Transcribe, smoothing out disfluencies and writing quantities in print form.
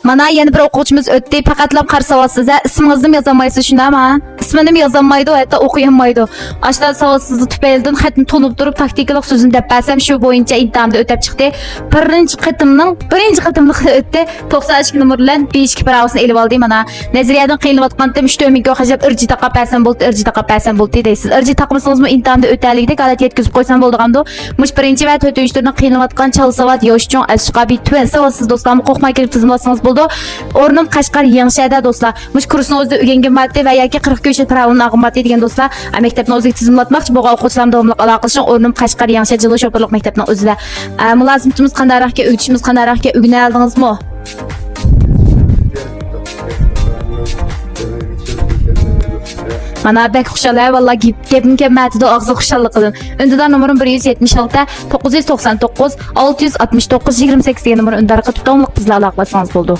Mana yana bir o'quvchimiz o'tdi. Faqatlab qarshi savolsiz. Ismingizni yozolmaysiz, shundaymi? Ismini yozolmaydi, hatta o'qiolmaydi. Ashta savolsizni tufaylidan xatni to'lib turib, taktikalik so'zini deb bersam, shu bo'yicha imtihonda o'tib chiqdi. Birinchi qatimliq o'tdi. 92 numar bilan B2 pravosini elib oldi. Mana nazariyadan qiynayotganda 3 ming hajab irji taqab bersam bo'ldi, deysiz. Irji taqmasingizmi imtihonda o'taligidek holat yetkazib qo'ysam bo'ldi-gamdo. Mush birinchi va 4-chi turni qiynayotgan chal savat yosh uchun ashqabiy tuen savolsiz do'stlarni qo'rqmay kirib tizimlasangiz bo'ldi. O'rnim Qashqar Yanshada do'stlar. Mush kursni o'zida o'rgangan madde va yoki 43 pravoni ag'mat degan do'stlar, maktabni o'ziga tizimlatmoqchi bo'lgan o'quvchilarni davomli aloqalashib, o'rnim Qashqar Yansha jilo sho'rlik maktabning o'zida. Mulozimimiz qandaroqga o'qitishimiz qandaroqga o'rgana oldingizmi? Mana bek xushallar vallahi gapim kelmadi, og'zi xushallik qildim. Undar nomerim 176 999 669 28 degan nomer undar qilib tomliq bizlar aloqalasangiz bo'ldi.